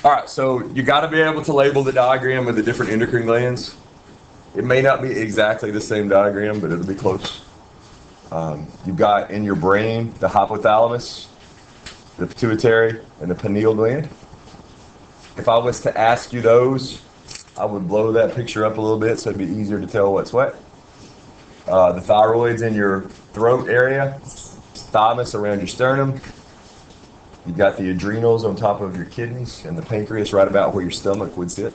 All right, so you got to be able to label the diagram with the different endocrine glands. It may not be exactly the same diagram, but it'll be close. You've got in your brain the hypothalamus, the pituitary, and the pineal gland. If I was to ask you those, I would blow that picture up a little bit so it'd be easier to tell what's what. The thyroid's in your throat area, thymus around your sternum. You've got the adrenals on top of your kidneys, and the pancreas right about where your stomach would sit.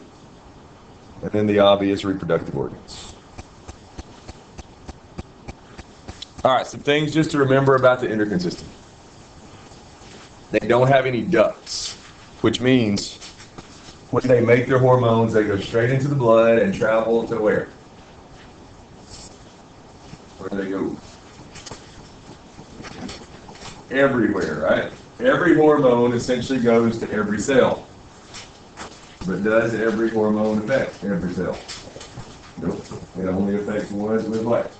And then the obvious reproductive organs. All right, some things just to remember about the endocrine system. They don't have any ducts, which means when they make their hormones, they go straight into the blood and travel to where? Where do they go? Everywhere, right? Every hormone essentially goes to every cell. But does every hormone affect every cell? Nope. It only affects ones with what?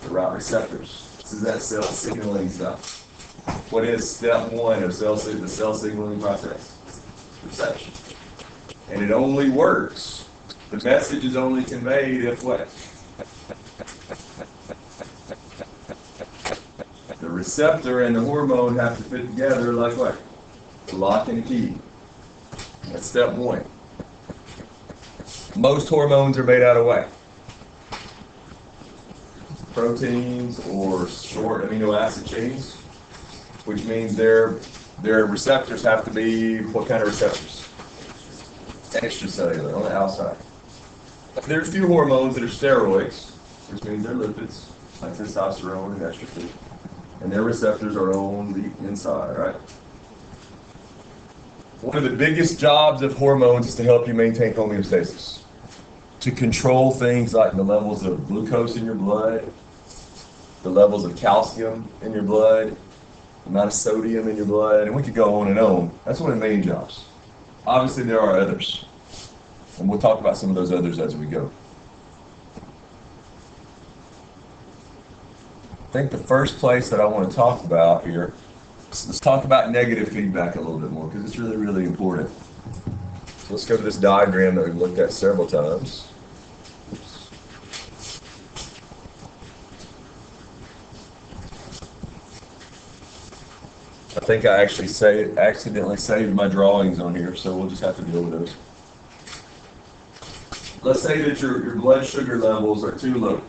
The right receptors. This is that cell signaling stuff. What is step one of the cell signaling process? Reception. And it only works. The message is only conveyed if what? The receptor and the hormone have to fit together like what? Lock and key. That's step one. Most hormones are made out of what? Proteins or short amino acid chains, which means their receptors have to be what kind of receptors? Extracellular, on the outside. There's a few hormones that are steroids, which means they're lipids, like testosterone and estrogen, and their receptors are on the inside, right? One of the biggest jobs of hormones is to help you maintain homeostasis, to control things like the levels of glucose in your blood, the levels of calcium in your blood, the amount of sodium in your blood, and we could go on and on. That's one of the main jobs. Obviously, there are others, and we'll talk about some of those others as we go. I think the first place that I want to talk about here, let's talk about negative feedback a little bit more, because it's really, really important. So let's go to this diagram that we've looked at several times. I think I actually accidentally saved my drawings on here, so we'll just have to deal with those. Let's say that your blood sugar levels are too low.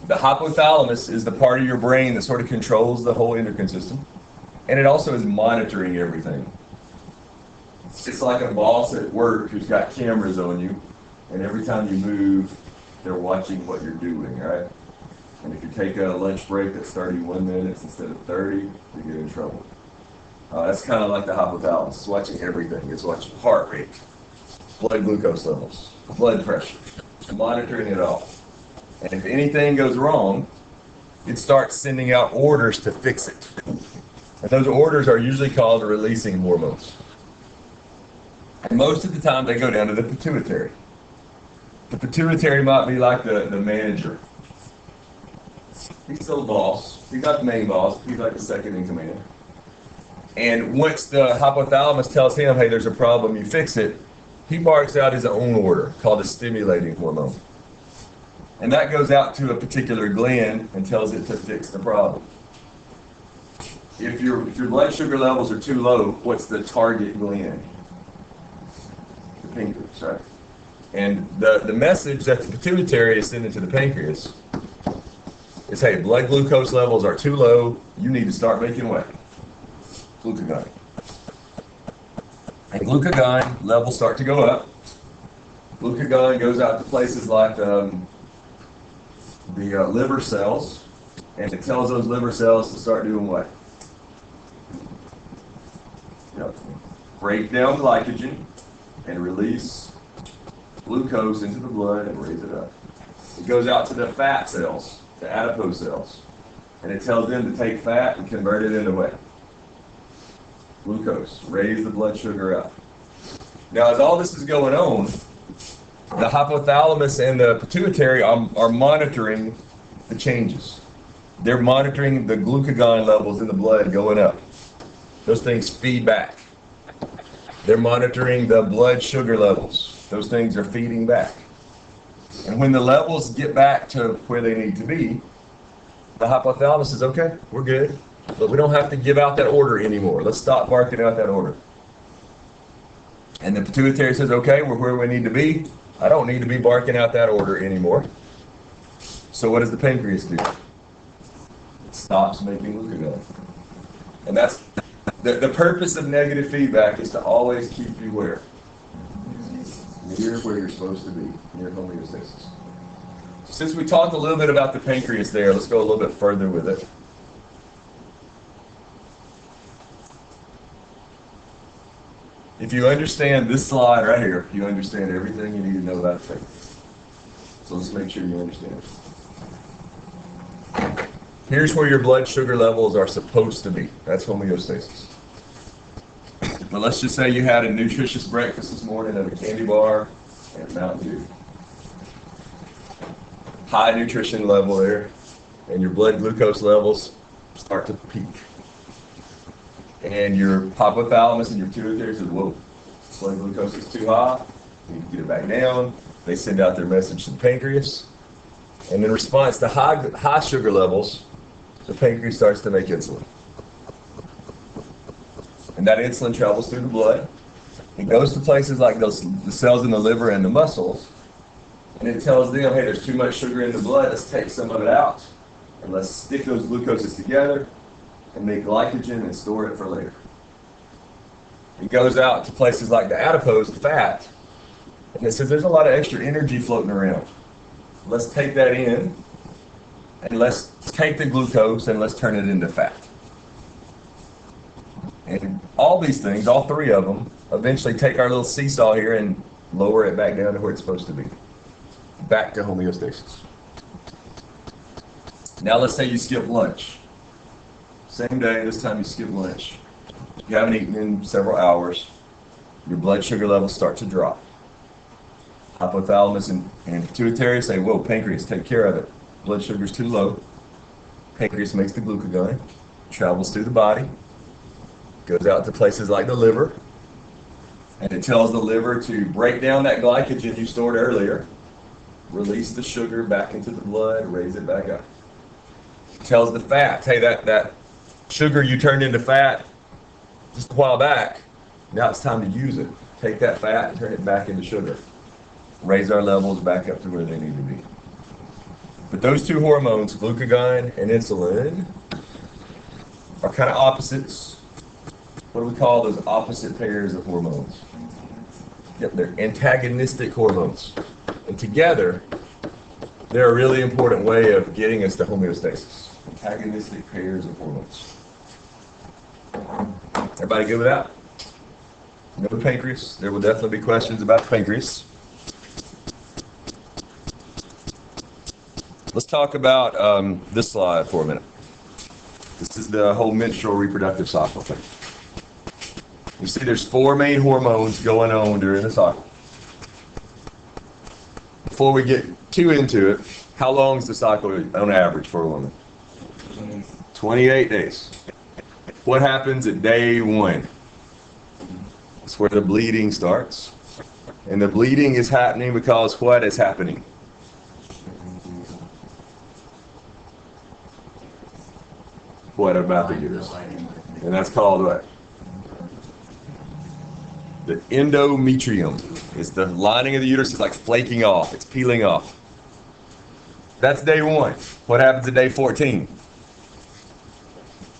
The hypothalamus is the part of your brain that sort of controls the whole endocrine system, and it also is monitoring everything. It's like a boss at work who's got cameras on you, and every time you move, they're watching what you're doing, right? And if you take a lunch break that's 31 minutes instead of 30, you get in trouble. That's kind of like the hypothalamus. It's watching everything. It's watching heart rate, blood glucose levels, blood pressure, monitoring it all. And if anything goes wrong, it starts sending out orders to fix it. And those orders are usually called releasing hormones. And most of the time, they go down to the pituitary. The pituitary might be like the manager. He's still the boss. He's not the main boss. He's like the second in command. And once the hypothalamus tells him, hey, there's a problem, you fix it, he barks out his own order called a stimulating hormone. And that goes out to a particular gland and tells it to fix the problem. If your blood sugar levels are too low, what's the target gland? The pancreas, right? And the message that the pituitary is sending to the pancreas is, hey, blood glucose levels are too low, you need to start making what? Glucagon. And glucagon levels start to go up. Glucagon goes out to places like the liver cells, and it tells those liver cells to start doing what? Break down glycogen and release glucose into the blood and raise it up. It goes out to the fat cells, the adipose cells, and it tells them to take fat and convert it into what? Glucose. Raise the blood sugar up. Now, as all this is going on, the hypothalamus and the pituitary are monitoring the changes. They're monitoring the glucagon levels in the blood going up. Those things feed back. They're monitoring the blood sugar levels. Those things are feeding back. And when the levels get back to where they need to be, the hypothalamus says, okay, we're good, but we don't have to give out that order anymore. Let's stop barking out that order. And the pituitary says, okay, we're where we need to be. I don't need to be barking out that order anymore. So what does the pancreas do? It stops making glucagon. And that's the purpose of negative feedback, is to always keep you where? Near where you're supposed to be, near homeostasis. Since we talked a little bit about the pancreas there, let's go a little bit further with it. If you understand this slide right here, you understand everything you need to know about the pancreas. So let's make sure you understand. Here's where your blood sugar levels are supposed to be. That's homeostasis. But let's just say you had a nutritious breakfast this morning of a candy bar and Mountain Dew. High nutrition level there, and your blood glucose levels start to peak. And your hypothalamus and your pituitary says, whoa, blood glucose is too high, you need to get it back down. They send out their message to the pancreas. And in response to high sugar levels, the pancreas starts to make insulin. And that insulin travels through the blood. It goes to places like the cells in the liver and the muscles, and it tells them, hey, there's too much sugar in the blood, let's take some of it out, and let's stick those glucoses together and make glycogen and store it for later. It goes out to places like the adipose, the fat, and it says there's a lot of extra energy floating around. Let's take that in, and let's take the glucose and let's turn it into fat. And all these things, all three of them, eventually take our little seesaw here and lower it back down to where it's supposed to be. Back to homeostasis. Now let's say you skip lunch. Same day, this time you skip lunch. You haven't eaten in several hours. Your blood sugar levels start to drop. Hypothalamus and pituitary say, whoa, pancreas, take care of it. Blood sugar's too low. Pancreas makes the glucagon, travels through the body, goes out to places like the liver, and it tells the liver to break down that glycogen you stored earlier, release the sugar back into the blood, raise it back up. It tells the fat, hey, that sugar you turned into fat just a while back, now it's time to use it. Take that fat and turn it back into sugar. Raise our levels back up to where they need to be. But those two hormones, glucagon and insulin, are kind of opposites. What do we call those opposite pairs of hormones? Yep, they're antagonistic hormones. And together, they're a really important way of getting us to homeostasis. Antagonistic pairs of hormones. Everybody good with that? No pancreas. There will definitely be questions about the pancreas. Let's talk about this slide for a minute. This is the whole menstrual reproductive cycle thing. You see there's 4 main hormones going on during the cycle. Before we get too into it, how long is the cycle on average for a woman? 28 days. What happens at day 1? That's where the bleeding starts. And the bleeding is happening because what is happening? What about the uterus? And that's called what? The endometrium. It's the lining of the uterus is like flaking off. It's peeling off. That's day 1. What happens at day 14?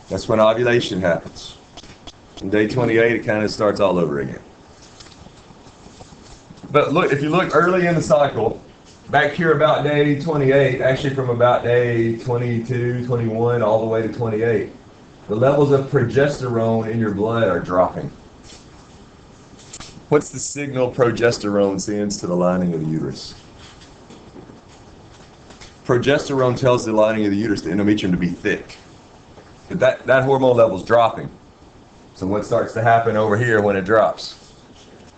That's when ovulation happens. On day 28, it kind of starts all over again. But look, if you look early in the cycle, back here about day 28, actually from about day 22, 21, all the way to 28, the levels of progesterone in your blood are dropping. What's the signal progesterone sends to the lining of the uterus? Progesterone tells the lining of the uterus, the endometrium, to be thick. But that hormone level's dropping. So what starts to happen over here when it drops?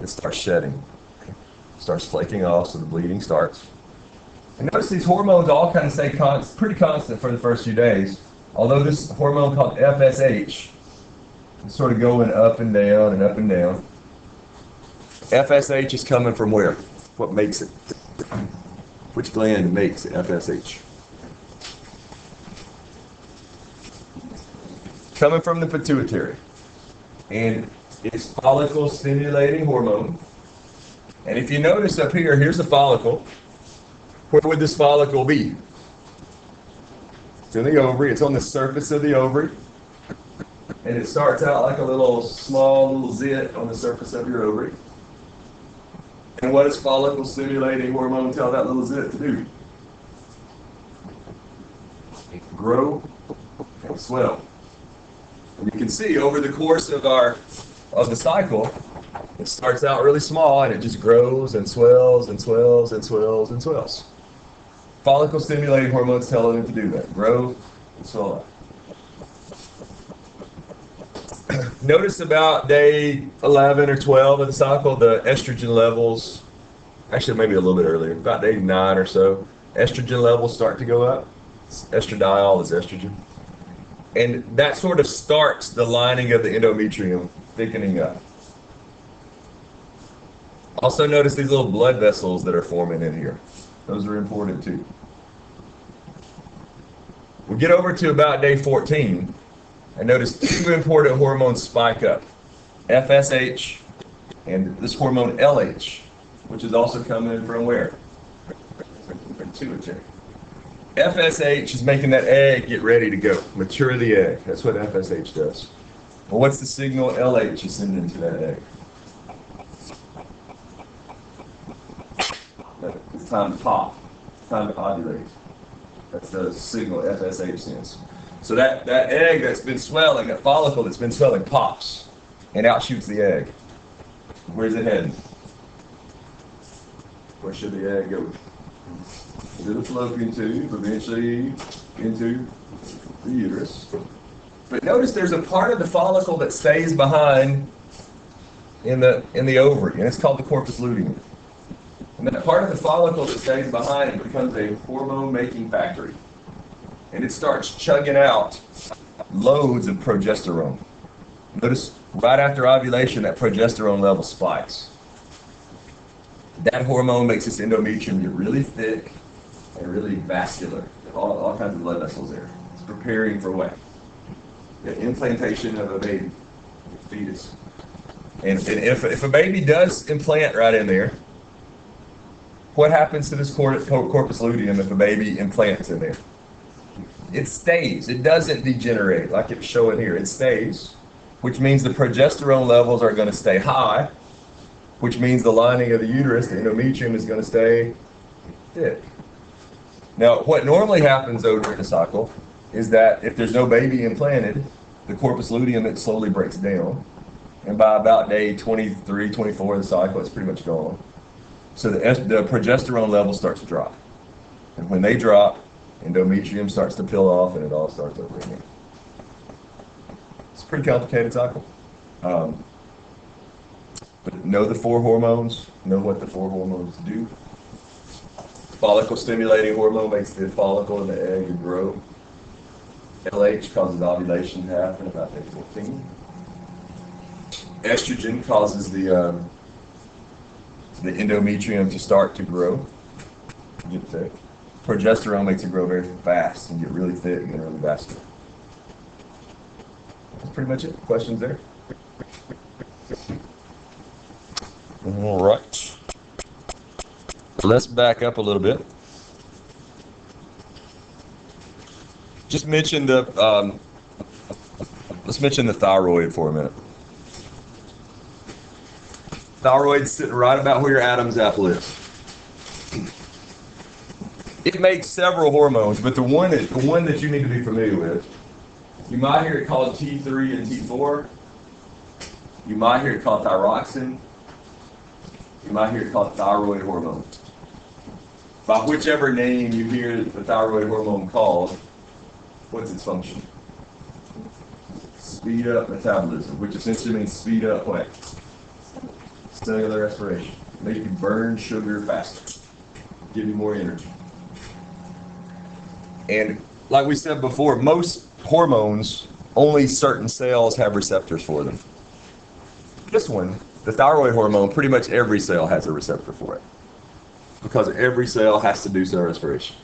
It starts shedding. It starts flaking off, so the bleeding starts. And notice these hormones all kind of stay pretty constant for the first few days. Although this hormone called FSH It's sort of going up and down and up and down. FSH is coming from where? What makes it? Which gland makes FSH? Coming from the pituitary. And it's follicle stimulating hormone. And if you notice up here, here's the follicle. Where would this follicle be? It's in the ovary. It's on the surface of the ovary. And it starts out like a little zit on the surface of your ovary. And what does follicle stimulating hormone tell that little zit to do? Grow and swell. And you can see over the course of the cycle, it starts out really small and it just grows and swells and swells and swells and swells. Follicle stimulating hormones tell it to do that. Grow and swell up. Notice about day 11 or 12 of the cycle, the estrogen levels, actually maybe a little bit earlier, about day 9 or so, estrogen levels start to go up. Estradiol is estrogen. And that sort of starts the lining of the endometrium thickening up. Also notice these little blood vessels that are forming in here. Those are important too. We get over to about day 14, and notice two important hormones spike up. FSH and this hormone LH, which is also coming from where? Pituitary. FSH is making that egg get ready to go, mature the egg. That's what FSH does. Well, what's the signal LH is sending to that egg? It's time to pop. It's time to ovulate. That's the signal FSH sends. So that egg that's been swelling, that follicle that's been swelling, pops, and out shoots the egg. Where's it heading? Where should the egg go? Into the fallopian tube, eventually into the uterus. But notice there's a part of the follicle that stays behind in the ovary, and it's called the corpus luteum. And that part of the follicle that stays behind becomes a hormone-making factory. And it starts chugging out loads of progesterone. Notice right after ovulation, that progesterone level spikes. That hormone makes this endometrium get really thick and really vascular. All kinds of blood vessels there. It's preparing for what? The implantation of a baby, a fetus. And if a baby does implant right in there, what happens to this corpus luteum if a baby implants in there? It stays. It doesn't degenerate like it's showing here. It stays, which means the progesterone levels are going to stay high, which means the lining of the uterus, the endometrium, is going to stay thick. Now, what normally happens during the cycle is that if there's no baby implanted, the corpus luteum, it slowly breaks down. And by about day 23, 24 of the cycle, it's pretty much gone. So the progesterone level starts to drop. And when they drop, endometrium starts to peel off and it all starts over again. It's a pretty complicated cycle. But know the 4 hormones, know what the 4 hormones do. Follicle stimulating hormone makes the follicle in the egg grow. LH causes ovulation to happen about day 14. Estrogen causes the endometrium to start to grow, get thick. Progesterone makes it grow very fast and get really thick and really vascular. That's pretty much it. Questions there? All right. Let's back up a little bit. Just mention let's mention the thyroid for a minute. Thyroid's sitting right about where your Adam's apple is. It makes several hormones, but the one that you need to be familiar with, you might hear it called T3 and T4. You might hear it called thyroxine. You might hear it called thyroid hormone. By whichever name you hear the thyroid hormone called, what's its function? Speed up metabolism, which essentially means speed up what? Cellular respiration. Make you burn sugar faster. Give you more energy. And like we said before, most hormones only certain cells have receptors for them. This one, the thyroid hormone, pretty much every cell has a receptor for it, because every cell has to do cell respiration.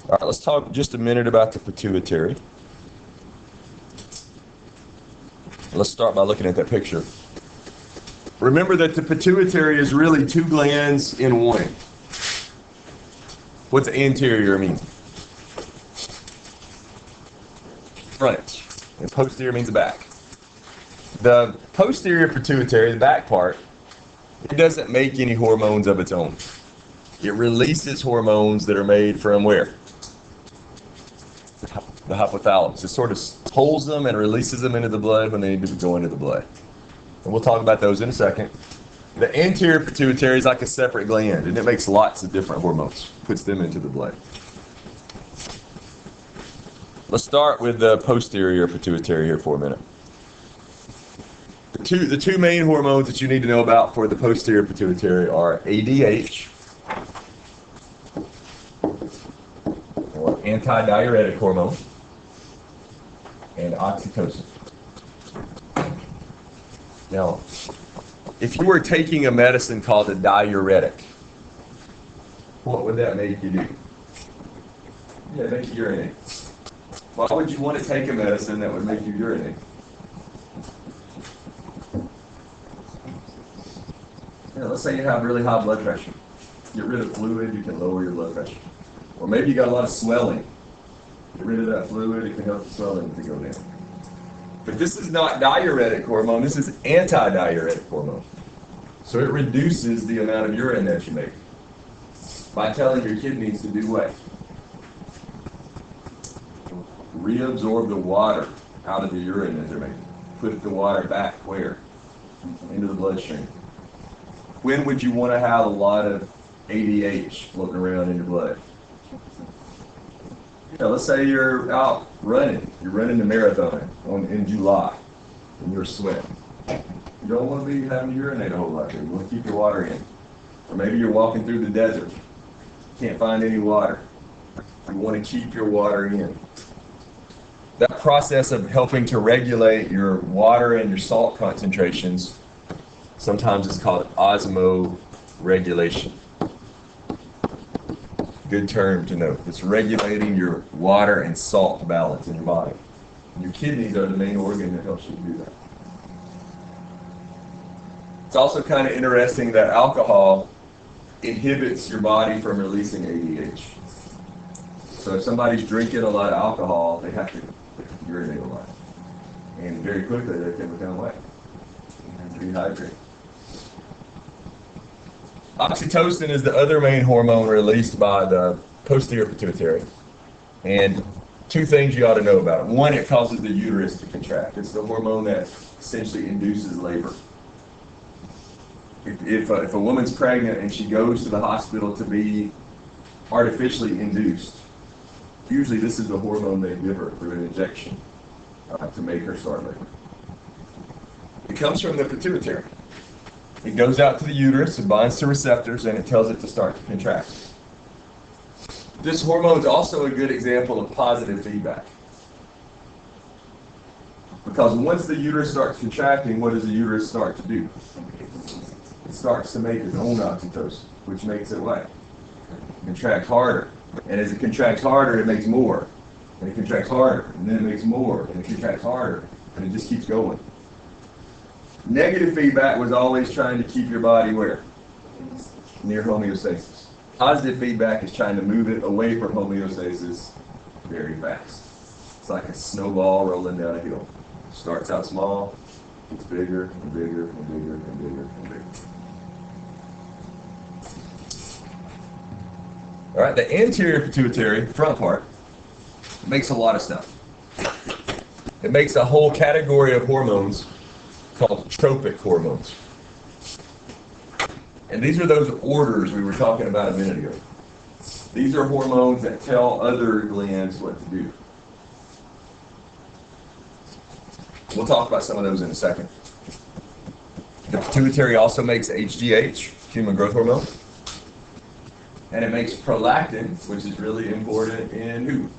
All right, let's talk just a minute about the pituitary. Let's start by looking at that picture. Remember that the pituitary is really two glands in one. What's anterior mean? Front. And posterior means back. The posterior pituitary, the back part, it doesn't make any hormones of its own. It releases hormones that are made from where? The hypothalamus. It sort of holds them and releases them into the blood when they need to go into the blood. And we'll talk about those in a second. The anterior pituitary is like a separate gland, and it makes lots of different hormones, puts them into the blood. Let's start with the posterior pituitary here for a minute. The two main hormones that you need to know about for the posterior pituitary are ADH, or antidiuretic hormone, and oxytocin. Now, if you were taking a medicine called a diuretic, what would that make you do? Yeah, make you urinate. Why would you want to take a medicine that would make you urinate? Yeah, let's say you have really high blood pressure. Get rid of fluid, you can lower your blood pressure. Or maybe you got a lot of swelling. Get rid of that fluid, it can help the swelling to go down. But this is not diuretic hormone, this is antidiuretic hormone. So it reduces the amount of urine that you make by telling your kidneys to do what? Reabsorb the water out of the urine that they're making. Put the water back where? Into the bloodstream. When would you want to have a lot of ADH floating around in your blood? Let's say you're out running. You're running the marathon in July, and you're sweating. You don't want to be having to urinate a whole lot. You want to keep your water in. Or maybe you're walking through the desert. Can't find any water. You want to keep your water in. That process of helping to regulate your water and your salt concentrations, sometimes it's called osmoregulation. Good term to know. It's regulating your water and salt balance in your body. Your kidneys are the main organ that helps you do that. It's also kind of interesting that alcohol inhibits your body from releasing ADH. So if somebody's drinking a lot of alcohol, they have to urinate a lot. And very quickly they can become wet and dehydrate. Oxytocin is the other main hormone released by the posterior pituitary. And two things you ought to know about it. One, it causes the uterus to contract. It's the hormone that essentially induces labor. If a woman's pregnant and she goes to the hospital to be artificially induced, usually this is the hormone they give her through an injection to make her start labor. It comes from the pituitary. It goes out to the uterus, it binds to receptors, and it tells it to start to contract. This hormone is also a good example of positive feedback. Because once the uterus starts contracting, what does the uterus start to do? It starts to make its own oxytocin, which makes it what? Contract harder. And as it contracts harder, it makes more. And it contracts harder, and then it makes more, and it contracts harder, and it just keeps going. Negative feedback was always trying to keep your body where? Near homeostasis. Positive feedback is trying to move it away from homeostasis very fast. It's like a snowball rolling down a hill. Starts out small, gets bigger and bigger and bigger and bigger and bigger. All right, the anterior pituitary, front part, makes a lot of stuff. It makes a whole category of hormones called tropic hormones. And these are those orders we were talking about a minute ago. These are hormones that tell other glands what to do. We'll talk about some of those in a second. The pituitary also makes HGH, human growth hormone. And it makes prolactin, which is really important in who?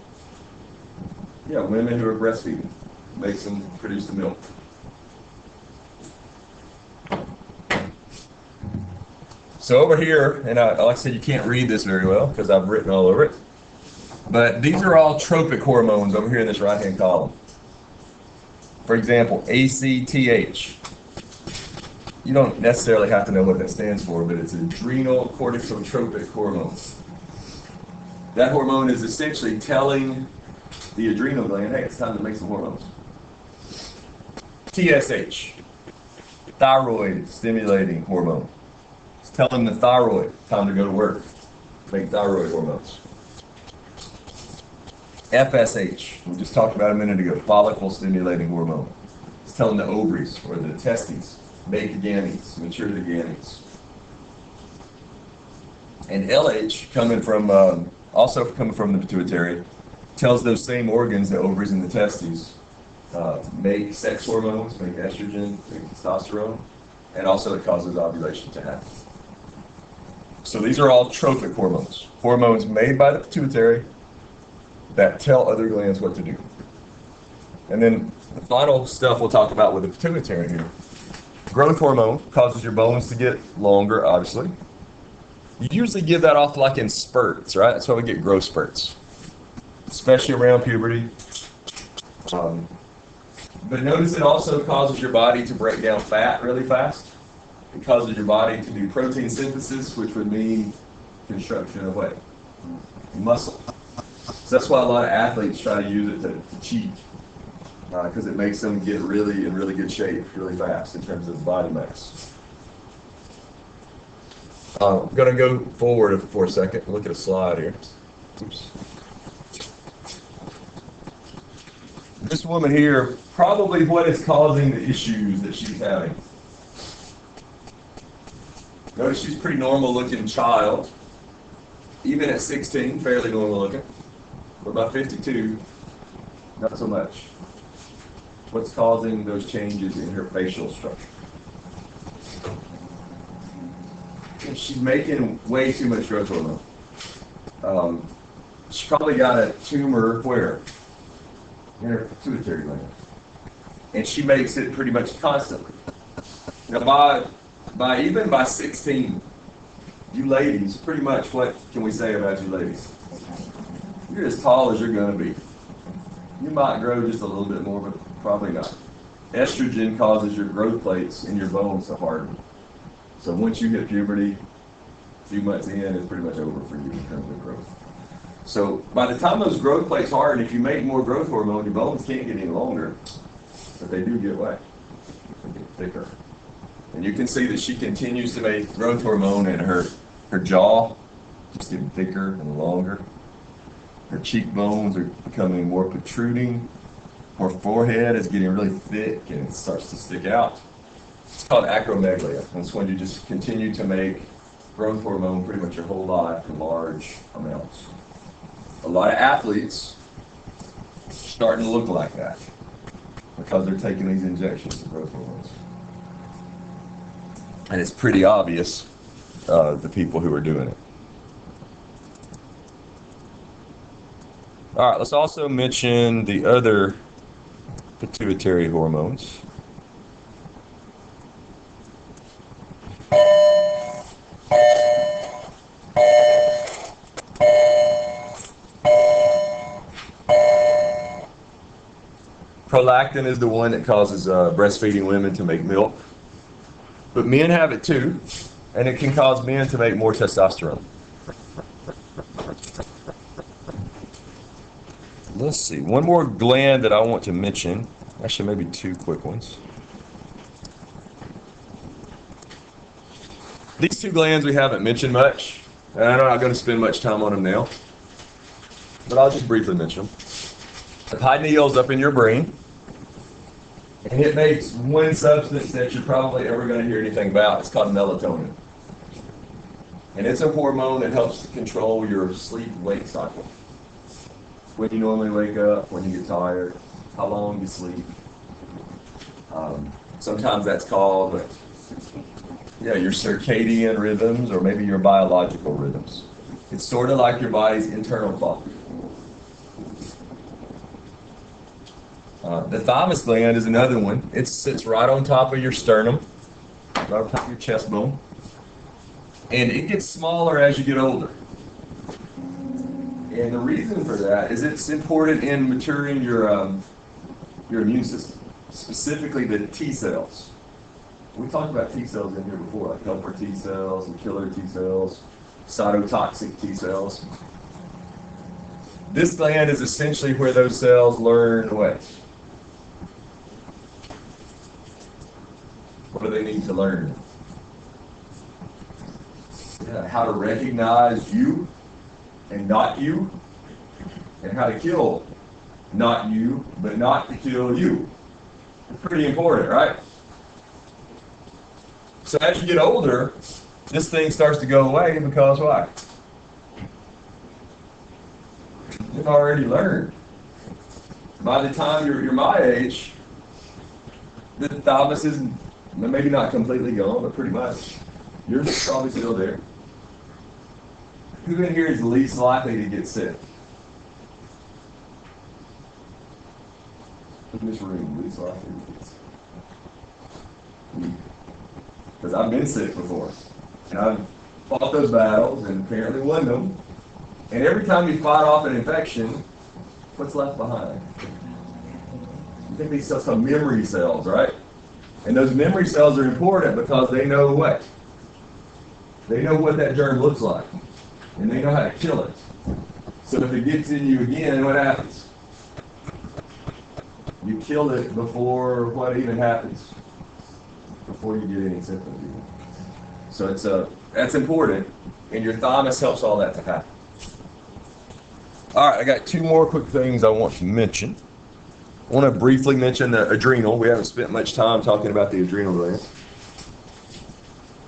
Yeah, women who are breastfeeding. Makes them produce the milk. So over here, and like I said, you can't read this very well because I've written all over it. But these are all tropic hormones over here in this right-hand column. For example, ACTH. You don't necessarily have to know what that stands for, but it's adrenal corticotropic hormone. That hormone is essentially telling the adrenal gland, hey, it's time to make some hormones. TSH, thyroid stimulating hormone. It's telling the thyroid, time to go to work, make thyroid hormones. FSH, we just talked about a minute ago, follicle stimulating hormone. It's telling the ovaries or the testes, make gametes, mature the gametes. And LH, also coming from the pituitary, tells those same organs, the ovaries and the testes, make sex hormones, make estrogen, make testosterone, and also it causes ovulation to happen. So these are all tropic hormones, hormones made by the pituitary that tell other glands what to do. And then the final stuff we'll talk about with the pituitary here. Growth hormone causes your bones to get longer, obviously. You usually give that off like in spurts, right? That's why we get growth spurts, especially around puberty. But notice it also causes your body to break down fat really fast. It causes your body to do protein synthesis, which would mean construction of what? Muscle. So that's why a lot of athletes try to use it to cheat, because it makes them get really in really good shape really fast in terms of body mass. I'm going to go forward for a second and look at a slide here. Oops. This woman here, probably what is causing the issues that she's having. Notice she's a pretty normal looking child. Even at 16, fairly normal looking. But by 52, not so much. What's causing those changes in her facial structure? She's making way too much growth hormone. She probably got a tumor where? In her pituitary gland. And she makes it pretty much constantly. Now even by 16, you ladies, pretty much what can we say about you ladies? You're as tall as you're going to be. You might grow just a little bit more, but probably not. Estrogen causes your growth plates in your bones to harden. So once you hit puberty, a few months in, it's pretty much over for you in terms of growth. So by the time those growth plates harden, if you make more growth hormone, your bones can't get any longer, but they do get what? They get thicker. And you can see that she continues to make growth hormone in her jaw, just getting thicker and longer. Her cheekbones are becoming more protruding. Her forehead is getting really thick and it starts to stick out. It's called acromegaly. That's when you just continue to make growth hormone pretty much your whole life in large amounts. A lot of athletes are starting to look like that because they're taking these injections of growth hormones. And it's pretty obvious, the people who are doing it. All right, let's also mention the other pituitary hormones. Prolactin is the one that causes breastfeeding women to make milk. But men have it too, and it can cause men to make more testosterone. Let's see, one more gland that I want to mention, actually maybe two quick ones. These two glands we haven't mentioned much, and I'm not going to spend much time on them now, but I'll just briefly mention them. The pineal's up in your brain, and it makes one substance that you're probably ever going to hear anything about. It's called melatonin. And it's a hormone that helps to control your sleep-wake cycle. When you normally wake up, when you get tired, how long you sleep. Sometimes that's called your circadian rhythms or maybe your biological rhythms. It's sort of like your body's internal clock. The thymus gland is another one. It sits right on top of your sternum, right on top of your chest bone. And it gets smaller as you get older. And the reason for that is it's important in maturing your immune system, specifically the T cells. We talked about T cells in here before, like helper T cells and killer T cells, cytotoxic T cells. This gland is essentially where those cells learn what? What do they need to learn? Yeah, how to recognize you and not you, and how to kill not you, but not to kill you. Pretty important, right? So as you get older, this thing starts to go away because why? You've already learned. By the time you're my age, the thymus is maybe not completely gone, but pretty much. Yours is probably still there. Who in here is least likely to get sick? In this room, least likely to get sick. Me. Because I've been sick before. And I've fought those battles and apparently won them. And every time you fight off an infection, what's left behind? You think these cells are memory cells, right? And those memory cells are important because they know what? They know what that germ looks like. And they know how to kill it. So if it gets in you again, what happens? You kill it before what even happens. Before you get any symptoms even. So that's important. And your thymus helps all that to happen. All right, I got two more quick things I want to mention. I want to briefly mention the adrenal. We haven't spent much time talking about the adrenal glands.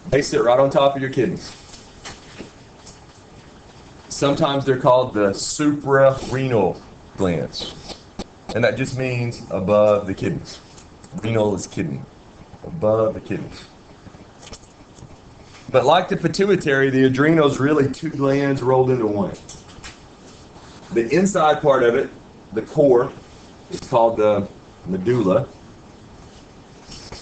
They sit right on top of your kidneys. Sometimes they're called the suprarenal glands. And that just means above the kidneys. Renal is kidney. Above the kidneys. But like the pituitary, the adrenal is really two glands rolled into one. The inside part of it, the core, is called the medulla.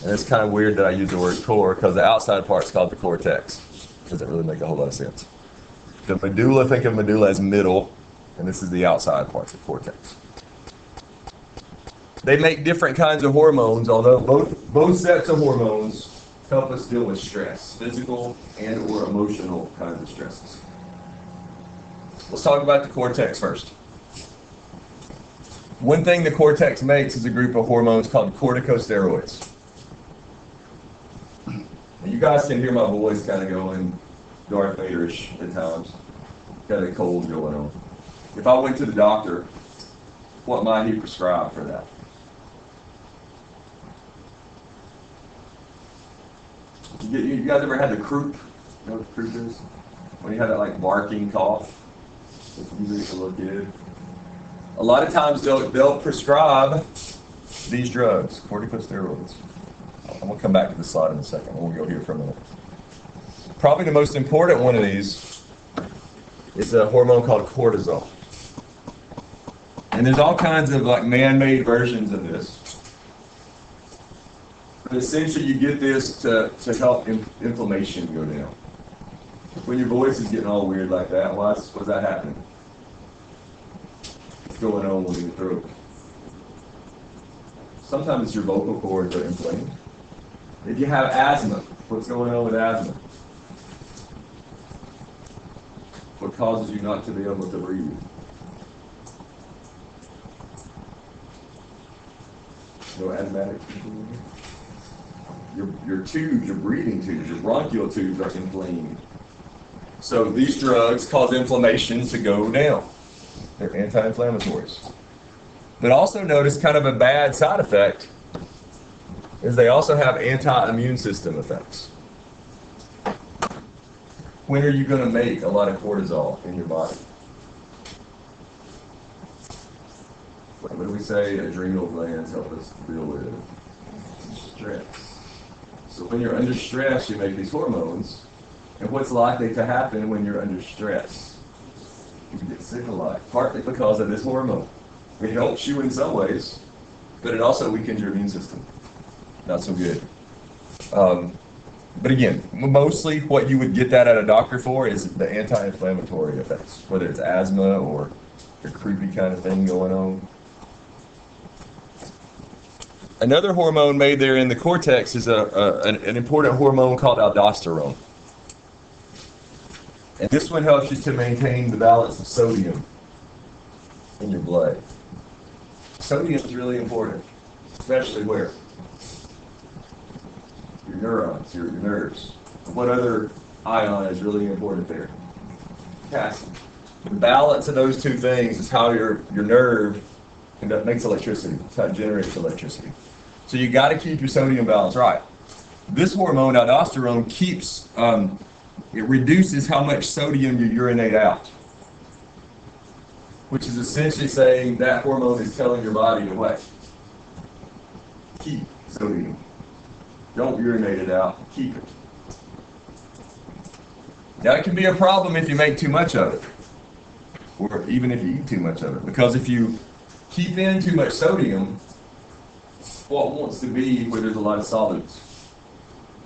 And it's kind of weird that I use the word core because the outside part is called the cortex. Doesn't really make a whole lot of sense. The medulla, think of medulla as middle, and this is the outside part, the cortex. They make different kinds of hormones, although both sets of hormones help us deal with stress, physical and or emotional kinds of stresses. Let's talk about the cortex first. One thing the cortex makes is a group of hormones called corticosteroids. And you guys can hear my voice kind of going Darth Vader-ish at times. Got a cold going on. If I went to the doctor, what might he prescribe for that? You guys ever had the croup? You know what the croup is? When you have that like barking cough. It's usually a little kid. A lot of times they'll prescribe these drugs, corticosteroids. I'm going to come back to this slide in a second. We'll go here for a minute. Probably the most important one of these is a hormone called cortisol. And there's all kinds of like man-made versions of this. But essentially you get this to help inflammation go down. When your voice is getting all weird like that, what's that happening? What's going on with your throat? Sometimes it's your vocal cords are inflamed. If you have asthma, what's going on with asthma? What causes you not to be able to breathe? No asthmatic people in here? Your tubes, your breathing tubes, your bronchial tubes are inflamed. So these drugs cause inflammation to go down. They're anti-inflammatories. But also notice kind of a bad side effect is they also have anti-immune system effects. When are you going to make a lot of cortisol in your body? What do we say adrenal glands help us deal with? Stress. So when you're under stress, you make these hormones. And what's likely to happen when you're under stress? We get sick a lot, partly because of this hormone. It helps you in some ways, but it also weakens your immune system. Not so good. But again, mostly what you would get that at a doctor for is the anti-inflammatory effects, whether it's asthma or a creepy kind of thing going on. Another hormone made there in the cortex is an important hormone called aldosterone. And this one helps you to maintain the balance of sodium in your blood. Sodium is really important, especially where? Your neurons, your nerves. What other ion is really important there? Potassium. The balance of those two things is how your nerve makes electricity. It's how it generates electricity. So you got to keep your sodium balance right. This hormone, aldosterone, keeps, it reduces how much sodium you urinate out, which is essentially saying that hormone is telling your body to what? Keep sodium. Don't urinate it out, keep it. Now it can be a problem if you make too much of it, or even if you eat too much of it, because if you keep in too much sodium, what wants to be where there's a lot of solids?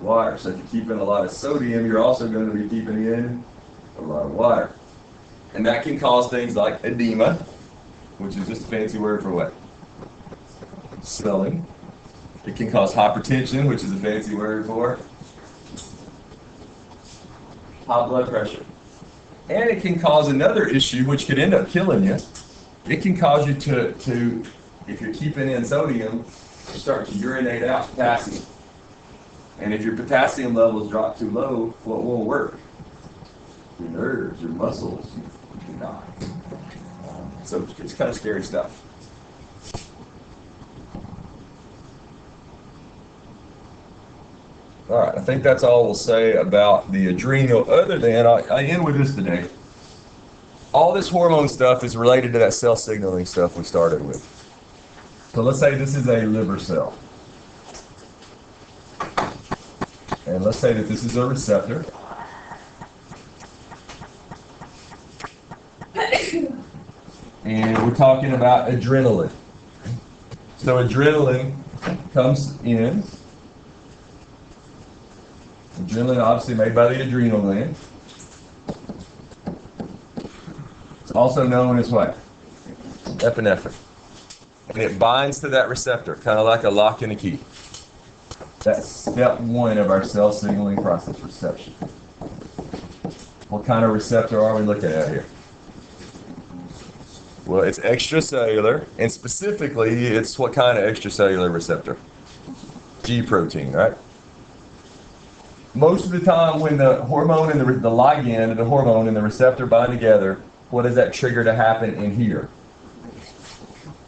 Water. So if you keep in a lot of sodium, you're also going to be keeping in a lot of water. And that can cause things like edema, which is just a fancy word for what? Swelling. It can cause hypertension, which is a fancy word for high blood pressure. And it can cause another issue, which could end up killing you. It can cause you to if you're keeping in sodium, you start to urinate out potassium. And if your potassium levels drop too low, what won't work? Your nerves, your muscles, you can die. So it's kind of scary stuff. All right, I think that's all we'll say about the adrenal. Other than, I end with this today. All this hormone stuff is related to that cell signaling stuff we started with. So let's say this is a liver cell. And let's say that this is a receptor. And we're talking about adrenaline. So adrenaline comes in. Adrenaline obviously made by the adrenal gland. It's also known as what? Epinephrine. And it binds to that receptor, kind of like a lock and a key. That's step one of our cell signaling process, reception. What kind of receptor are we looking at here? Well, it's extracellular, and specifically, it's what kind of extracellular receptor? G protein, right? Most of the time when the hormone and the ligand and the hormone and the receptor bind together, what does that trigger to happen in here?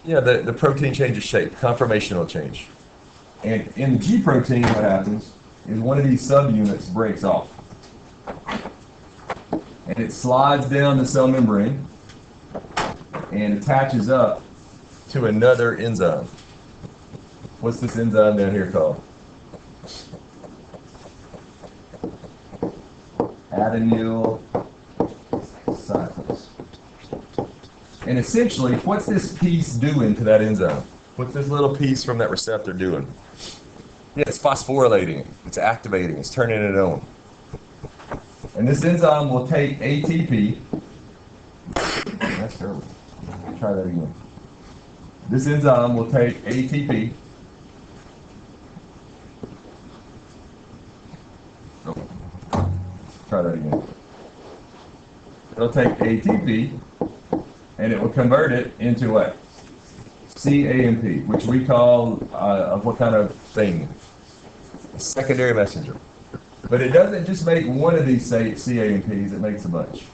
Yeah, the protein changes shape, conformational change. And in the G protein, what happens is one of these subunits breaks off. And it slides down the cell membrane and attaches up to another enzyme. What's this enzyme down here called? Adenyl cyclase. And essentially, what's this piece doing to that enzyme? What's this little piece from that receptor doing? Yeah, it's phosphorylating it. It's activating. It's turning it on. And this enzyme will take ATP. That's terrible. Try that again. This enzyme will take ATP. Oh. Try that again. It'll take ATP and it will convert it into what? CAMP, which we call what kind of thing? A secondary messenger. But it doesn't just make one of these CAMPs, it makes a bunch.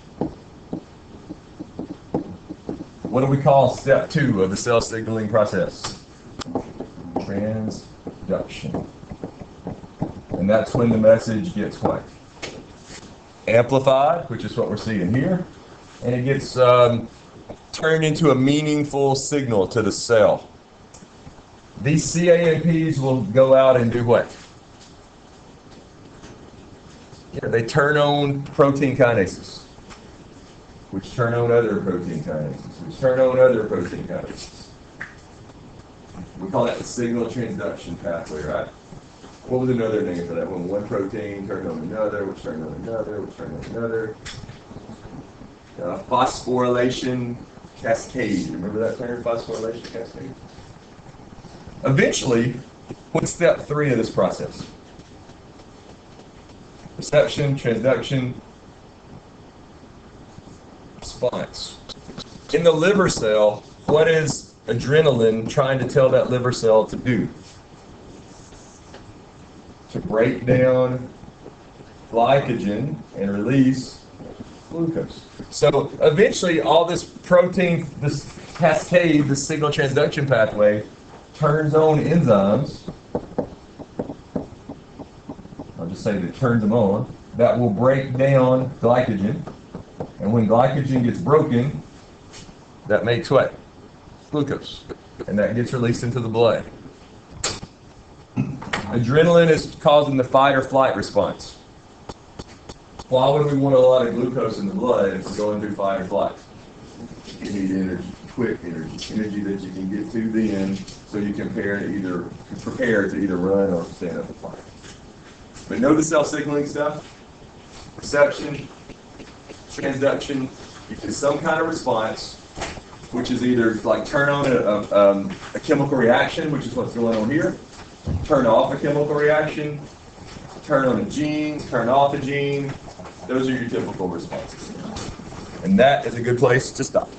What do we call step 2 of the cell signaling process? Transduction. And that's when the message gets what? Amplified, which is what we're seeing here. And it gets turned into a meaningful signal to the cell. These CAMPs will go out and do what? Yeah, they turn on protein kinases. which turn on other protein kinases, which turn on other protein kinases. We call that the signal transduction pathway, right? What was another name for that? When one protein turned on another, which turned on another, which turned on another. Phosphorylation cascade. Remember that term, phosphorylation cascade? Eventually, what's step 3 of this process? Reception, transduction, response. In the liver cell, what is adrenaline trying to tell that liver cell to do? To break down glycogen and release glucose. So eventually all this protein, this cascade, this signal transduction pathway turns on enzymes. I'll just say that it turns them on. That will break down glycogen. And when glycogen gets broken, that makes what? Glucose. And that gets released into the blood. Adrenaline is causing the fight or flight response. Why would we want a lot of glucose in the blood if we're going through fight or flight? You need energy, quick energy that you can get to the end so you can prepare to either run or stand up and fight. But know the cell signaling stuff, reception, transduction, you get some kind of response, which is either like turn on a chemical reaction, which is what's going on here, turn off a chemical reaction, turn on a gene, turn off a gene. Those are your typical responses. And that is a good place to stop.